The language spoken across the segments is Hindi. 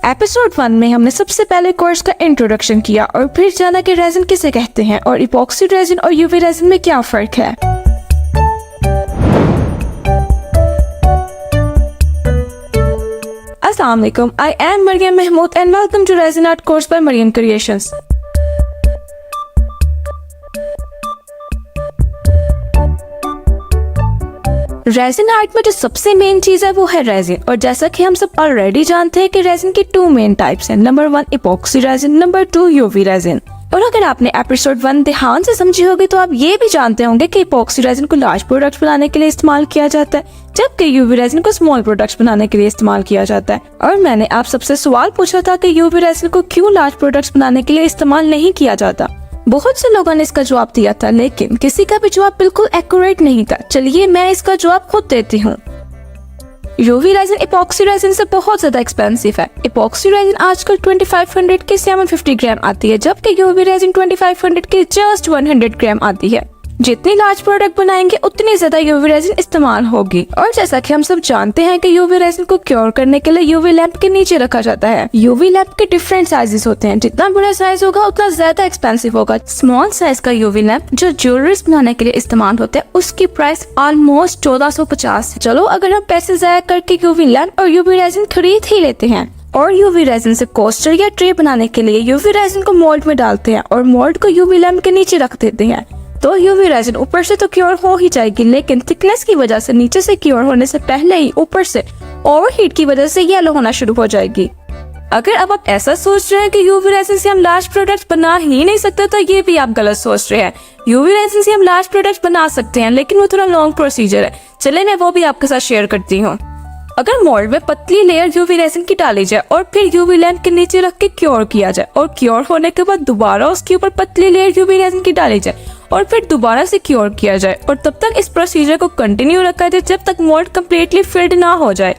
एपिसोड 1 में हमने सबसे पहले कोर्स का इंट्रोडक्शन किया और फिर जाना कि रेजिन किसे कहते हैं और इपॉक्सी रेजिन और यूवी रेजिन में क्या फर्क है। अस्सलाम वालेकुम, I am Mariam Mahmood and welcome to resin art course by Mariam creations. Resin art में जो सबसे मेन चीज है वो है रेजिन, और जैसा कि हम सब ऑलरेडी जानते हैं कि रेजिन की 2 मेन टाइप्स हैं। Number 1 epoxy resin, number 2 UV resin. और अगर आपने एपिसोड 1 ध्यान से समझी होगी तो आप ये भी जानते होंगे कि इपॉक्सी रेजिन को लार्ज प्रोडक्ट्स बनाने के लिए इस्तेमाल किया जाता है, जबकि यूवी रेजिन को स्मॉल प्रोडक्ट्स बनाने के लिए इस्तेमाल किया जाता है। और मैंने आप सबसे सवाल पूछा था कि यूवी रेजिन को क्यों लार्ज प्रोडक्ट्स बनाने के लिए इस्तेमाल नहीं किया जाता। बहुत से लोगों ने इसका जवाब दिया था, लेकिन किसी का भी जवाब बिल्कुल एक्यूरेट नहीं था। चलिए मैं इसका जवाब खुद देती हूँ। यूवी रेजिन इपॉक्सी रेजिन से बहुत ज्यादा एक्सपेंसिव है। इपॉक्सी रेजिन आजकल 2500 की 750 ग्राम आती है, जबकि यूवी रेजिन 2500 की जस्ट 100 ग्राम आती है। जितनी लार्ज प्रोडक्ट बनाएंगे उतनी ज्यादा यूवी रेजिन इस्तेमाल होगी। और जैसा कि हम सब जानते हैं कि यूवी रेजिन को क्योर करने के लिए यूवी लैंप के नीचे रखा जाता है। यूवी लैंप के डिफरेंट साइजेस होते हैं, जितना बड़ा साइज होगा उतना ज्यादा एक्सपेंसिव होगा। स्मॉल साइज का यूवी लैंप जो ज्वेलरीज बनाने के लिए इस्तेमाल होते हैं उसकी प्राइस ऑलमोस्ट 1450 है। चलो अगर हम पैसे जाया करके यूवी लैंप और यूवी रेजिन खरीद ही लेते हैं और यूवी रेजिन से कोस्टर या ट्रे बनाने के लिए यूवी रेजिन को मोल्ड में डालते हैं और मोल्ड को यूवी लैंप के नीचे रख देते हैं, तो यूवी रेजिन ऊपर से तो क्योर हो ही जाएगी, लेकिन थिकनेस की वजह से नीचे से क्योर होने से पहले ही ऊपर से ओवरहीट की वजह से येलो होना शुरू हो जाएगी। अगर अब आप ऐसा सोच रहे हैं कि यूवी रेजिन से हम लार्ज प्रोडक्ट्स बना ही नहीं सकते, तो ये भी आप गलत सोच रहे हैं। यूवी रेजिन से हम लार्ज प्रोडक्ट्स बना सकते हैं, लेकिन वो थोड़ा लॉन्ग प्रोसीजर है। चले मैं वो भी आपके साथ शेयर करती हूँ। अगर मोल्ड में पतली लेयर यूवी रेजिन की डाली जाए और फिर यूवी लैंप के नीचे रख के क्योर किया जाए और क्योर होने के बाद दोबारा उसके ऊपर पतली लेयर यूवी रेजिन की डाली जाए और फिर दोबारा से क्योर किया जाए और तब तक इस प्रोसीजर को कंटिन्यू रखा जाए जब तक मोल्ड कम्प्लीटली फिल्ड ना हो जाए।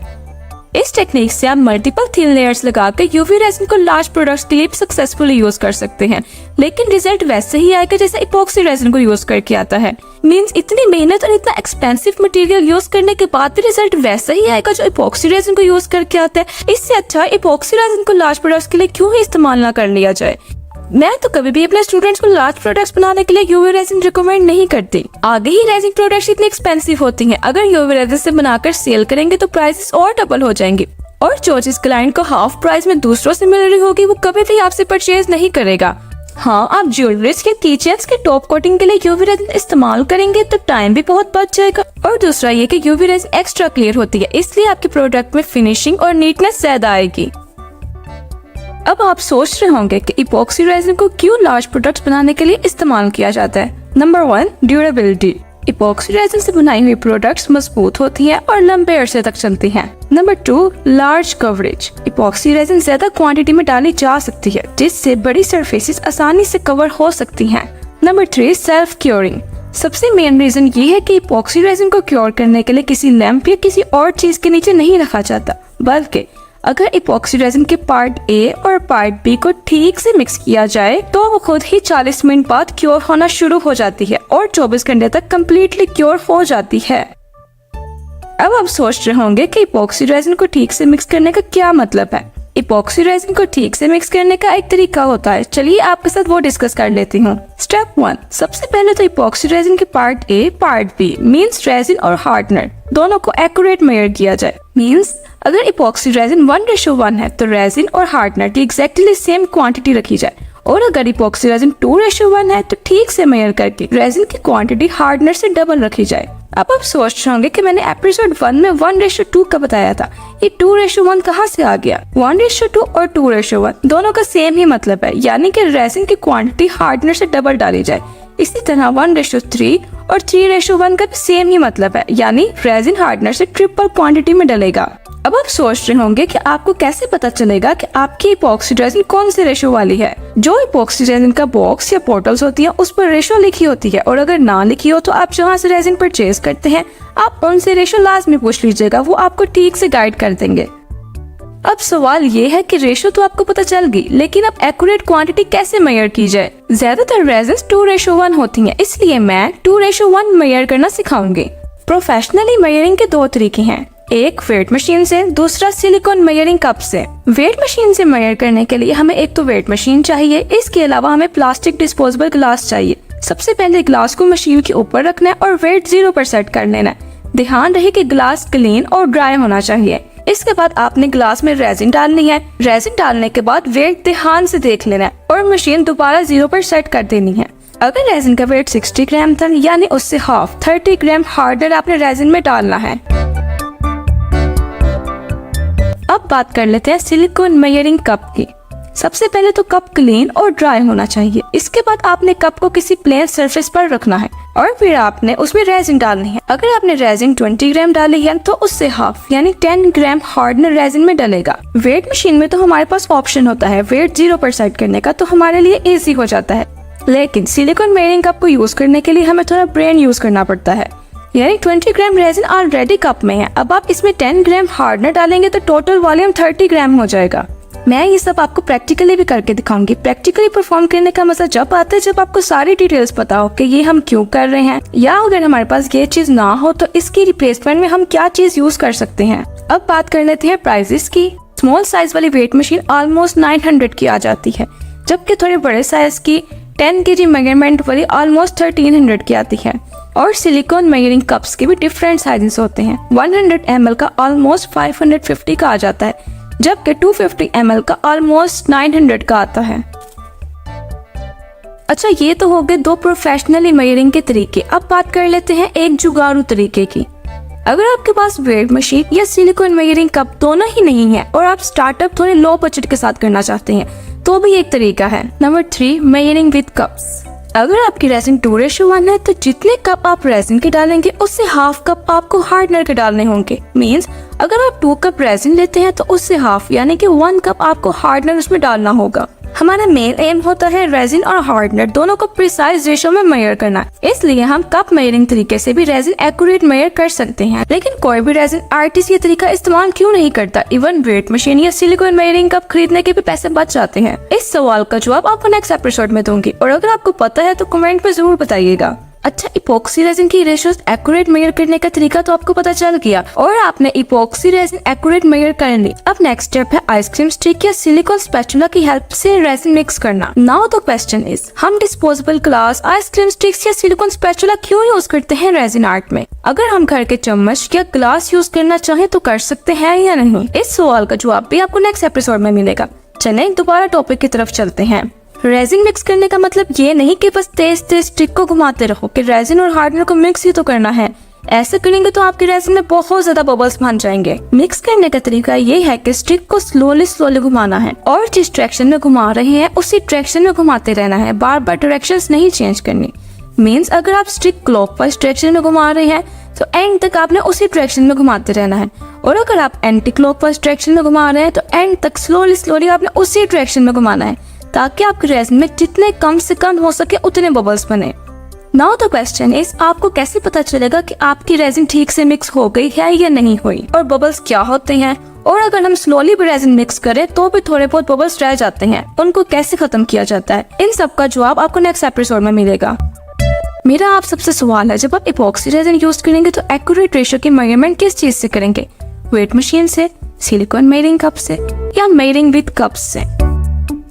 इस टेक्निक से आप मल्टीपल थिन लेयर्स लगा के यूवी रेजिन को लार्ज प्रोडक्ट्स के लिए सक्सेसफुली यूज कर सकते हैं, लेकिन रिजल्ट वैसे ही आएगा जैसे इपॉक्सी रेजिन को यूज करके आता है। मींस इतनी मेहनत और इतना एक्सपेंसिव मटेरियल यूज करने के बाद भी रिजल्ट वैसा ही आएगा जो इपॉक्सी रेजिन को यूज करके आता है। इससे अच्छा इपॉक्सी रेजिन को लार्ज प्रोडक्ट्स के लिए क्यों ही इस्तेमाल ना कर लिया जाए। मैं तो कभी भी अपने स्टूडेंट्स को लार्ज प्रोडक्ट्स बनाने के लिए यूवी रेजिन रिकमेंड नहीं करती। आगे ही रेजिन प्रोडक्ट्स इतनी एक्सपेंसिव होती हैं, अगर यूवी रेजिन से बनाकर सेल करेंगे तो प्राइसेस और डबल हो जाएंगे, और जो चीज क्लाइंट को हाफ प्राइस में दूसरों से मिल रही होगी वो कभी भी आपसे परचेज नहीं करेगा। हाँ, आप ज्वेलरीज के कीचेन्स के टॉप कोटिंग के लिए यूवी रेजिन इस्तेमाल करेंगे तो टाइम भी बहुत बच जाएगा, और दूसरा ये कि यूवी रेजिन एक्स्ट्रा क्लियर होती है, इसलिए आपके प्रोडक्ट में फिनिशिंग और नीटनेस ज्यादा आएगी। अब आप सोच रहे होंगे कि इपॉक्सी रेजिन को क्यों लार्ज प्रोडक्ट्स बनाने के लिए इस्तेमाल किया जाता है। Number 1 durability. इपॉक्सी रेजिन से बनाई हुई प्रोडक्ट्स मजबूत होती हैं और लंबे अरसे तक चलती हैं। Number 2 large coverage. Epoxy resin ज्यादा क्वांटिटी में डाली जा सकती है, जिससे बड़ी सरफेसेस आसानी से कवर हो सकती हैं। Number 3 self curing. सबसे मेन रीजन ये है कि इपॉक्सी रेजिन को क्योर करने के लिए किसी लैंप या किसी और चीज के नीचे नहीं रखा जाता, बल्कि अगर इपॉक्सी रेजिन के पार्ट ए और पार्ट बी को ठीक से मिक्स किया जाए तो वो खुद ही 40 मिनट बाद क्योर होना शुरू हो जाती है और 24 घंटे तक कम्प्लीटली क्योर हो जाती है। अब आप सोच रहे होंगे कि इपॉक्सी रेजिन को ठीक से मिक्स करने का क्या मतलब है। इपॉक्सी रेजिन को ठीक से मिक्स करने का एक तरीका होता है, चलिए आपके साथ वो डिस्कस कर लेती हूँ। स्टेप 1, सबसे पहले तो इपॉक्सी रेजिन के part A part B means resin और हार्डनर दोनों को एक्यूरेट मेजर किया जाए। मींस अगर इपॉक्सी रेजिन 1:1 है तो रेजिन और हार्डनर की एग्जैक्टली सेम क्वांटिटी रखी जाए, और अगर इपॉक्सी रेजिन 2:1 है तो ठीक से मेजर करके रेजिन की क्वांटिटी हार्डनर से डबल रखी जाए। अब आप सोच रहे होंगे कि मैंने एपिसोड 1 में 1:2 का बताया था, ये 2:1 कहाँ से आ गया। 1:2 और 2:1 दोनों का सेम ही मतलब है, यानी कि रेजिन की क्वांटिटी हार्डनर से डबल डाली जाए। इसी तरह 1:3 और 3:1 का भी सेम ही मतलब है, यानी रेजिन हार्डनर से ट्रिपल क्वांटिटी में डलेगा। अब आप सोच रहे होंगे कि आपको कैसे पता चलेगा कि आपकी इपॉक्सी रेजिन कौन से रेशो वाली है। जो इपॉक्सी रेजिन का बॉक्स या बोटल्स होती है उस पर रेशो लिखी होती है, और अगर ना लिखी हो तो आप जहाँ से रेजिन परचेज करते हैं आप उनसे रेशो लाजमी पूछ लीजिएगा, वो आपको ठीक से गाइड कर देंगे। अब सवाल ये है कि रेशो तो आपको पता चल गई, लेकिन अब एक्यूरेट क्वांटिटी कैसे मेजर की जाए। ज्यादातर रेजिन्स 2:1 होती हैं, इसलिए मैं 2:1 मेजर करना सिखाऊंगी। प्रोफेशनली मेजरिंग के 2 तरीके हैं। एक वेट मशीन से, दूसरा सिलिकॉन मेजरिंग कप से। वेट मशीन से मेजर करने के लिए हमें एक तो वेट मशीन चाहिए, इसके अलावा हमें प्लास्टिक डिस्पोजेबल ग्लास चाहिए। सबसे पहले ग्लास को मशीन के ऊपर रखना है और वेट 0 पर सेट कर लेना है। ध्यान रहे कि ग्लास क्लीन और ड्राई होना चाहिए। इसके बाद आपने ग्लास में रेजिन डालनी है। रेजिन डालने के बाद वेट ध्यान से देख लेना है और मशीन दोबारा 0 पर सेट कर देनी है। अगर रेजिन का वेट 60 ग्राम था, यानी उससे हाफ 30 ग्राम हार्डनर आपने रेजिन में डालना है। अब बात कर लेते हैं सिलिकॉन मेजरिंग कप की। सबसे पहले तो कप क्लीन और ड्राई होना चाहिए। इसके बाद आपने कप को किसी प्लेन सरफेस पर रखना है और फिर आपने उसमें रेजिन डालनी है। अगर आपने रेजिन 20 ग्राम डाली है तो उससे हाफ यानी 10 ग्राम हार्डनर रेजिन में डलेगा। वेट मशीन में तो हमारे पास ऑप्शन होता है वेट 0 पर सेट करने का, तो हमारे लिए इजी हो जाता है। लेकिन सिलिकॉन मेजरिंग कप को यूज करने के लिए हमें थोड़ा ब्रेन यूज करना पड़ता है। यानी 20 ग्राम रेजिन ऑलरेडी कप में है, अब आप इसमें 10 ग्राम हार्डनर डालेंगे तो टोटल वॉल्यूम 30 ग्राम हो जाएगा। मैं ये सब आपको प्रैक्टिकली भी करके दिखाऊंगी। प्रैक्टिकली परफॉर्म करने का मजा जब आता है जब आपको सारी डिटेल्स पता हो कि ये हम क्यों कर रहे हैं, या अगर हमारे पास ये चीज ना हो तो इसकी रिप्लेसमेंट में हम क्या चीज यूज कर सकते हैं। अब बात कर लेते हैं प्राइसेस की। स्मॉल साइज वाली वेट मशीन ऑलमोस्ट 900 की आ जाती है, जबकि थोड़े बड़े साइज की 10 kg मेजरमेंट वाली ऑलमोस्ट 1300 की आती है। और सिलिकॉन मेजरिंग कप्स के भी डिफरेंट साइजेस होते हैं। 100 ml का ऑलमोस्ट 550 का आ जाता है, जबकि 250 ml का ऑलमोस्ट 900 का आता है। अच्छा, ये तो हो गए दो प्रोफेशनली मेजरिंग के तरीके। अब बात कर लेते हैं एक जुगाड़ू तरीके की। अगर आपके पास वेट मशीन या सिलिकॉन मेजरिंग कप दोनों ही नहीं है और आप स्टार्टअप थोड़े लो बजट के साथ करना चाहते हैं, तो भी एक तरीका है। Number 3, measuring with cups. अगर आपकी रेजिन 2:1 है तो जितने कप आप रेजिन के डालेंगे उससे हाफ कप आपको हार्डनर के डालने होंगे। मींस अगर आप 2 कप रेजिन लेते हैं तो उससे हाफ यानी कि 1 कप आपको हार्डनर उसमें डालना होगा। हमारा मेन एम होता है रेजिन और हार्डनर दोनों को प्रिसाइज रेशो में मेजर करना, इसलिए हम कप मेजरिंग तरीके से भी रेजिन एक्यूरेट मेजर कर सकते हैं। लेकिन कोई भी रेजिन आर्टिस्ट ये तरीका इस्तेमाल क्यों नहीं करता? इवन वेट मशीन या सिलिकॉन मेजरिंग कप खरीदने के भी पैसे बच जाते हैं। इस सवाल का जवाब आपको नेक्स्ट एपिसोड में दूंगी, और अगर आपको पता है तो कमेंट में जरूर बताइएगा। अच्छा, इपोक्सी रेजिन की रेशियोज एक्यूरेट मेजर करने का तरीका तो आपको पता चल गया और आपने इपोक्सी रेजिन एक्यूरेट मेजर कर ली। अब नेक्स्ट स्टेप है आइसक्रीम स्टिक या सिलिकॉन स्पैचुला की हेल्प से रेजिन मिक्स करना। नाउ द क्वेश्चन इज, हम डिस्पोजेबल ग्लास, आइसक्रीम स्टिक्स या सिलिकॉन स्पैचुला क्यों यूज करते हैं रेजिन आर्ट में? अगर हम घर के चम्मच या ग्लास यूज करना चाहें तो कर सकते हैं या नहीं? इस सवाल का जवाब भी आपको नेक्स्ट एपिसोड में मिलेगा। चलें दोबारा टॉपिक की तरफ चलते हैं। रेजिन मिक्स करने का मतलब ये नहीं कि बस तेज तेज स्टिक को घुमाते रहो कि रेजिन और हार्डनर को मिक्स ही तो करना है। ऐसे करेंगे तो आपके रेजिन में बहुत ज्यादा बबल्स बन जाएंगे। मिक्स करने का तरीका ये है कि स्टिक को स्लोली घुमाना है और जिस डायरेक्शन में घुमा रहे हैं उसी डायरेक्शन में घुमाते रहना है, बार बार डायरेक्शंस नहीं चेंज करनी। मींस अगर आप स्टिक क्लॉकवाइज डायरेक्शन में घुमा रहे हैं तो एंड तक आपने उसी डायरेक्शन में घुमाते रहना है, और अगर आप एंटी क्लॉकवाइज डायरेक्शन में घुमा रहे हैं तो एंड तक स्लोली आपने उसी डायरेक्शन में घुमाना है, ताकि आपके रेजिन में जितने कम से कम हो सके उतने बबल्स बने। नाउ द क्वेश्चन इज, आपको कैसे पता चलेगा कि आपकी रेजिन ठीक से मिक्स हो गई है या नहीं हुई, और बबल्स क्या होते हैं? और अगर हम स्लोली भी रेजिन मिक्स करें तो भी थोड़े बहुत बबल्स रह जाते हैं, उनको कैसे खत्म किया जाता है? इन सब का जवाब आपको नेक्स्ट एपिसोड में मिलेगा। मेरा आप सबसे सवाल है, जब आप इपॉक्सी रेजिन यूज करेंगे तो एक्यूरेट रेशियो की मेजरमेंट किस चीज से करेंगे? वेट मशीन से, सिलिकॉन मेजरिंग कप से, या मेजरिंग विद कप्स से?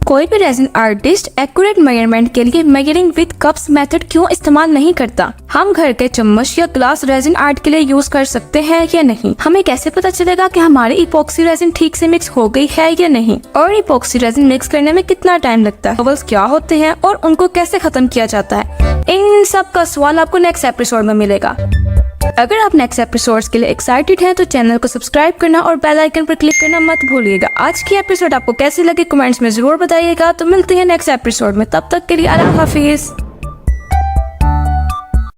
कोई भी रेजिन आर्टिस्ट एक्यूरेट मेजरमेंट के लिए मेजरिंग विद कप्स मेथड क्यों इस्तेमाल नहीं करता? हम घर के चम्मच या ग्लास रेजिन आर्ट के लिए यूज कर सकते हैं या नहीं? हमें कैसे पता चलेगा कि हमारी इपॉक्सी रेजिन ठीक से मिक्स हो गई है या नहीं? और इपॉक्सी रेजिन मिक्स करने में कितना टाइम लगता है? बबल्स क्या होते हैं और उनको कैसे खत्म किया जाता है? इन सब का सवाल आपको नेक्स्ट एपिसोड में मिलेगा। अगर आप नेक्स्ट एपिसोड्स के लिए एक्साइटेड हैं तो चैनल को सब्सक्राइब करना और बेल आइकन पर क्लिक करना मत भूलिएगा। आज की एपिसोड आपको कैसी लगी कमेंट्स में जरूर बताइएगा। तो मिलते हैं नेक्स्ट एपिसोड में, तब तक के लिए अल्लाह हाफिज।